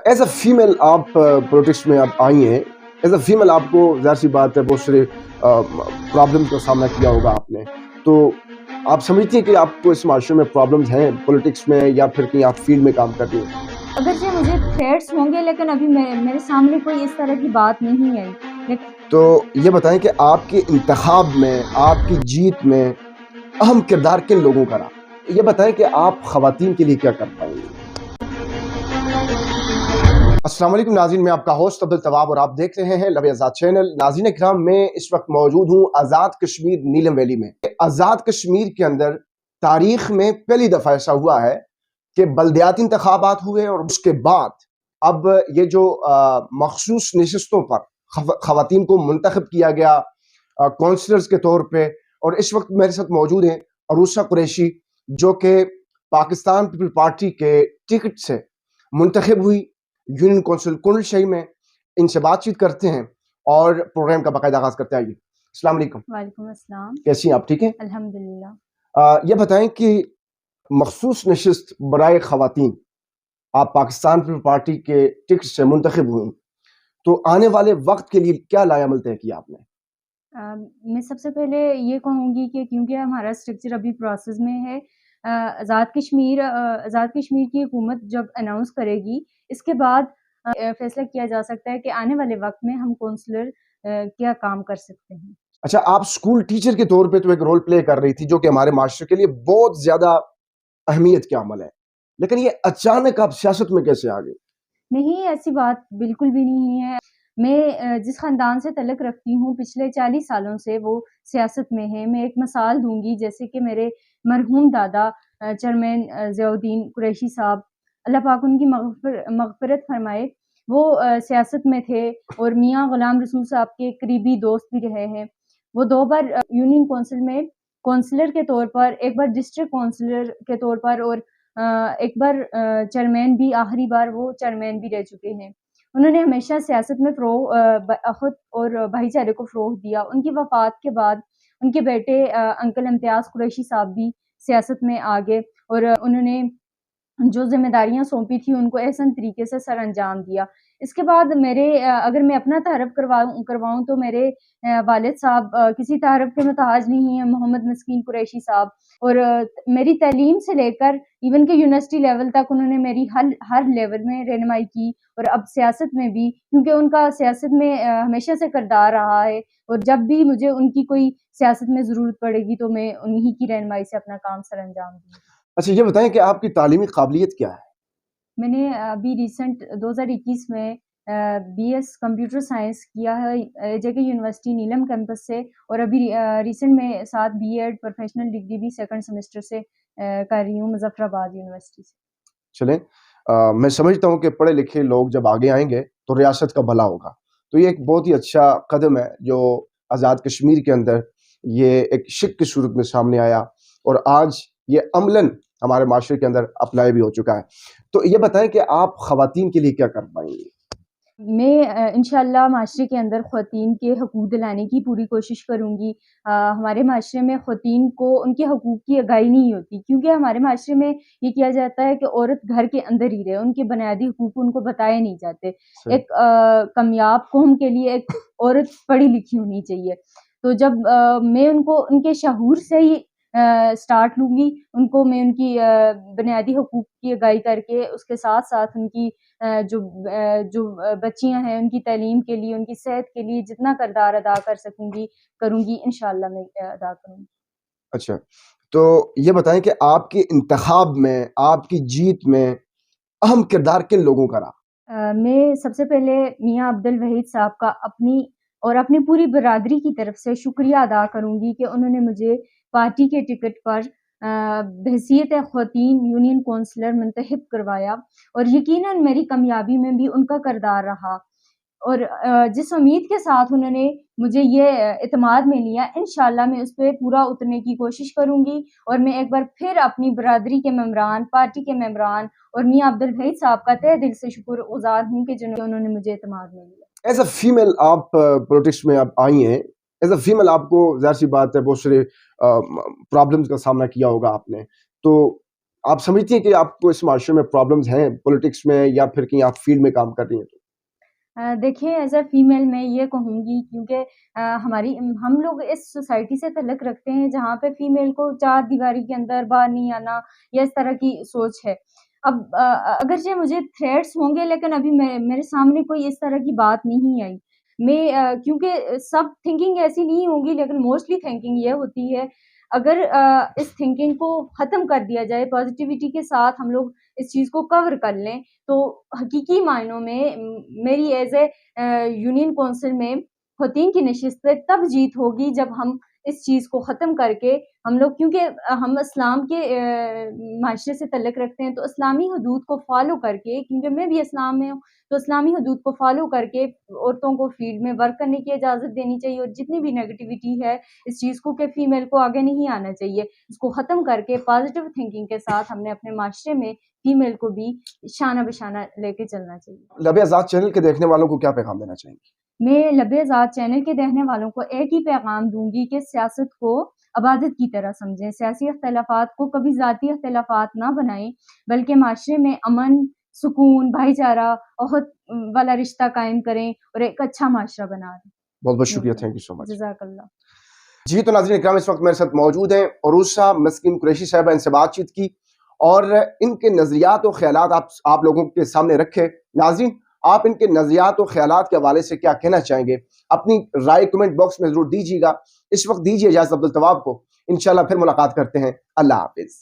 As a female آپ politics میں آپ آئی ہیں. ایز اے فیمیل آپ کو ظاہر سی بات ہے بہت سارے پرابلمس کا سامنا کیا ہوگا آپ نے. تو آپ سمجھتی ہیں کہ آپ کو اس معاشرے میں پرابلمز ہیں پولیٹکس میں یا پھر کہیں آپ فیلڈ میں کام کر رہی ہیں؟ اگرچہ مجھے تھریٹس ہوں گے لیکن ابھی میرے سامنے کوئی اس طرح کی بات نہیں آئی. تو یہ بتائیں کہ آپ کے انتخاب میں، آپ کی جیت میں اہم کردار کن لوگوں کا رہا؟ یہ بتائیں کہ آپ خواتین کے لیے کیا کر پائیں گے؟ السلام علیکم ناظرین، میں آپ کا ہوسٹ عبدالطواب اور آپ دیکھ رہے ہیں لب آزاد چینل. ناظرین کرام، میں اس وقت موجود ہوں آزاد کشمیر نیلم ویلی میں. آزاد کشمیر کے اندر تاریخ میں پہلی دفعہ ایسا ہوا ہے کہ بلدیاتی انتخابات ہوئے اور اس کے بعد اب یہ جو مخصوص نشستوں پر خواتین کو منتخب کیا گیا کونسلرز کے طور پہ. اور اس وقت میرے ساتھ موجود ہیں عروسہ قریشی، جو کہ پاکستان پیپل پارٹی کے ٹکٹ سے منتخب ہوئی یونین کونسل کنڈل شاہی میں. ان سے بات چیت کرتے ہیں اور پروگرام کا باقاعدہ آغاز کرتے ہیں. آئیے. السلام علیکم. وعلیکم السلام. کیسی ہیں آپ؟ ٹھیک ہیں الحمدللہ. یہ بتائیں کہ مخصوص نشست برائے خواتین آپ پاکستان پیپل پارٹی کے ٹکٹ سے منتخب ہوئیں، تو آنے والے وقت کے لیے کیا لائے عمل طے کیا آپ نے؟ میں سب سے پہلے یہ کہوں گی کہ کیونکہ ہمارا اسٹرکچر ابھی پروسیس میں ہے، آزاد کشمیر کی حکومت جب اناؤنس کرے گی اس کے بعد فیصلہ کیا جا سکتا ہے کہ آنے والے وقت میں ہم کونسلر کیا کام کر سکتے ہیں. اچھا، آپ اسکول ٹیچر کے طور پہ تو ایک رول پلے کر رہی تھی جو کہ ہمارے معاشرے کے لیے بہت زیادہ اہمیت کا عمل ہے، لیکن یہ اچانک آپ سیاست میں کیسے آ گئی؟ نہیں، ایسی بات بالکل بھی نہیں ہے. میں جس خاندان سے تعلق رکھتی ہوں پچھلے 40 سالوں سے وہ سیاست میں ہے. میں ایک مثال دوں گی، جیسے کہ میرے مرحوم دادا چیئرمین ضیاء الدین قریشی صاحب، اللہ پاک ان کی مغفرت فرمائے، وہ سیاست میں تھے اور میاں غلام رسول صاحب کے قریبی دوست بھی رہے ہیں. وہ 2 بار یونین کونسل میں کونسلر کے طور پر، ایک بار ڈسٹرکٹ کونسلر کے طور پر اور ایک بار چیئرمین بھی، آخری بار وہ چیئرمین بھی رہ چکے ہیں. انہوں نے ہمیشہ سیاست میں خود اور بھائی چارے کو فروغ دیا. ان کی وفات کے بعد ان کے بیٹے انکل امتیاز قریشی صاحب بھی سیاست میں آ گئے اور انہوں نے جو ذمہ داریاں سونپی تھی ان کو احسن طریقے سے سر انجام دیا. اس کے بعد اگر میں اپنا تعارف کرواؤں تو میرے والد صاحب کسی تعارف کے محتاج نہیں ہیں، محمد مسکین قریشی صاحب. اور میری تعلیم سے لے کر ایون کہ یونیورسٹی لیول تک انہوں نے میری ہر لیول میں رہنمائی کی، اور اب سیاست میں بھی، کیونکہ ان کا سیاست میں ہمیشہ سے کردار رہا ہے. اور جب بھی مجھے ان کی کوئی سیاست میں ضرورت پڑے گی تو میں انہی کی رہنمائی سے اپنا کام سر انجام دوں گی. اچھا، یہ بتائیں کہ آپ کی تعلیمی قابلیت کیا ہے؟ میں نے ابھی ریسنٹ 2021 میں بی ایس کمپیوٹر سائنس کیا ہے جے کے یونیورسٹی نیلم کیمپس سے، اور ابھی ریسنٹ میں ساتھ بی ایڈ پروفیشنل ڈگری بھی 2nd سیمسٹر سے کر رہی ہوں مظفر آباد یونیورسٹی سے. چلیں، میں سمجھتا ہوں کہ پڑھے لکھے لوگ جب آگے آئیں گے تو ریاست کا بھلا ہوگا. تو یہ ایک بہت ہی اچھا قدم ہے جو آزاد کشمیر کے اندر یہ ایک شک کی صورت میں سامنے آیا، اور آج یہ عملاً ہمارے معاشرے کے اندر اپلائی بھی ہو چکا ہے. تو یہ بتائیں کہ آپ خواتین کے لیے کیا کر پائیں گے؟ میں انشاءاللہ معاشرے کے اندر خواتین کے حقوق دلانے کی پوری کوشش کروں گی. ہمارے معاشرے میں خواتین کو ان کے حقوق کی آگاہی نہیں ہوتی، کیونکہ ہمارے معاشرے میں یہ کیا جاتا ہے کہ عورت گھر کے اندر ہی رہے، ان کے بنیادی حقوق ان کو بتائے نہیں جاتے. ایک کامیاب قوم کے لیے ایک عورت پڑھی لکھی ہونی چاہیے. تو جب میں ان کو ان کے شعور سے ہی سٹارٹ لوں گی، میں ان کی بنیادی حقوق کی آگاہی کر کے اس کے ساتھ ساتھ ان کی جو بچیاں ہیں ان کی تعلیم کے لیے، ان کی صحت کے لیے جتنا کردار ادا کروں گی انشاءاللہ میں ادا کروں گی. اچھا، تو یہ بتائیں کہ آپ کے انتخاب میں، آپ کی جیت میں اہم کردار کن لوگوں کا رہا؟ میں سب سے پہلے میاں عبدالوحید صاحب کا اپنی پوری برادری کی طرف سے شکریہ ادا کروں گی کہ انہوں نے مجھے پارٹی کے ٹکٹ پر بحیثیت خواتین یونین کونسلر منتخب کروایا، اور یقیناً میری کامیابی میں بھی ان کا کردار رہا. اور جس امید کے ساتھ انہوں نے مجھے یہ اعتماد میں لیا، انشاءاللہ میں اس پہ پورا اترنے کی کوشش کروں گی. اور میں ایک بار پھر اپنی برادری کے ممبران، پارٹی کے ممبران اور میاں عبدالوحید صاحب کا تہ دل سے شکر گزار ہوں کہ انہوں نے مجھے اعتماد میں لیا. ایز اے فیمیل آپ پولیٹکس میں آپ آئی ہیں. ایز اے فیمیل آپ کو ظاہر سی بات ہے بہت سارے پرابلمس کا سامنا کیا ہوگا آپ نے. تو آپ سمجھتی ہیں کہ آپ کو اس معاشرے میں پرابلمز ہیں پولیٹکس میں یا پھر کہیں آپ فیلڈ میں کام کر رہی ہیں تو؟ دیکھیں ایز اے فیمیل میں یہ کہوں گی کیونکہ ہم لوگ اس سوسائٹی سے تعلق رکھتے ہیں جہاں پہ فیمیل کو چار دیواری کے اندر باہر نہیں آنا یا اس طرح کی سوچ ہے. اب اگرچہ مجھے تھریٹس ہوں گے لیکن ابھی میرے سامنے کوئی اس طرح کی بات نہیں آئی. میں کیونکہ سب تھنکنگ ایسی نہیں ہوگی لیکن موسٹلی تھنکنگ یہ ہوتی ہے اگر اس تھنکنگ کو ختم کر دیا جائے پازیٹیوٹی کے ساتھ ہم لوگ اس چیز کو کور کر لیں تو حقیقی معنوں میں میری ایز اے یونین کونسل میں خواتین کی نشست پہ تب جیت ہوگی جب ہم اس چیز کو ختم کر کے ہم لوگ کیونکہ ہم اسلام کے معاشرے سے تعلق رکھتے ہیں تو اسلامی حدود کو فالو کر کے کیونکہ میں بھی اسلام میں ہوں تو اسلامی حدود کو فالو کر کے عورتوں کو فیلڈ میں ورک کرنے کی اجازت دینی چاہیے اور جتنی بھی نیگیٹیوٹی ہے اس چیز کو کہ فیمیل کو آگے نہیں آنا چاہیے اس کو ختم کر کے پازیٹیو تھنکنگ کے ساتھ ہم نے اپنے معاشرے میں فیمیل کو بھی شانہ بشانہ لے کے چلنا چاہیے. لب آزاد چینل کے دیکھنے والوں کو کیا پیغام دینا چاہیں گے؟ میں لب آزاد چینل کے دیکھنے والوں کو ایک ہی پیغام دوں گی کہ سیاست کو عبادت کی طرح سمجھیں. سیاسی اختلافات کو کبھی ذاتی اختلافات نہ بنائیں بلکہ معاشرے میں امن سکون بھائی چارہ اخوت والا رشتہ قائم کریں اور ایک اچھا معاشرہ بنا دیں. بہت بہت شکریہ. تھینک یو سو مچ. جزاک اللہ. جی تو ناظرین اکرام اس وقت میرے ساتھ موجود ہیں عروسہ مسکین قریشی صاحبہ. ان سے بات چیت کی اور ان کے نظریات و خیالات آپ لوگوں کے سامنے رکھے. ناظرین آپ ان کے نظریات و خیالات کے حوالے سے کیا کہنا چاہیں گے؟ اپنی رائے کمنٹ باکس میں ضرور دیجیے گا. اس وقت دیجیے اجازت عبدالتواب کو. انشاءاللہ پھر ملاقات کرتے ہیں. اللہ حافظ.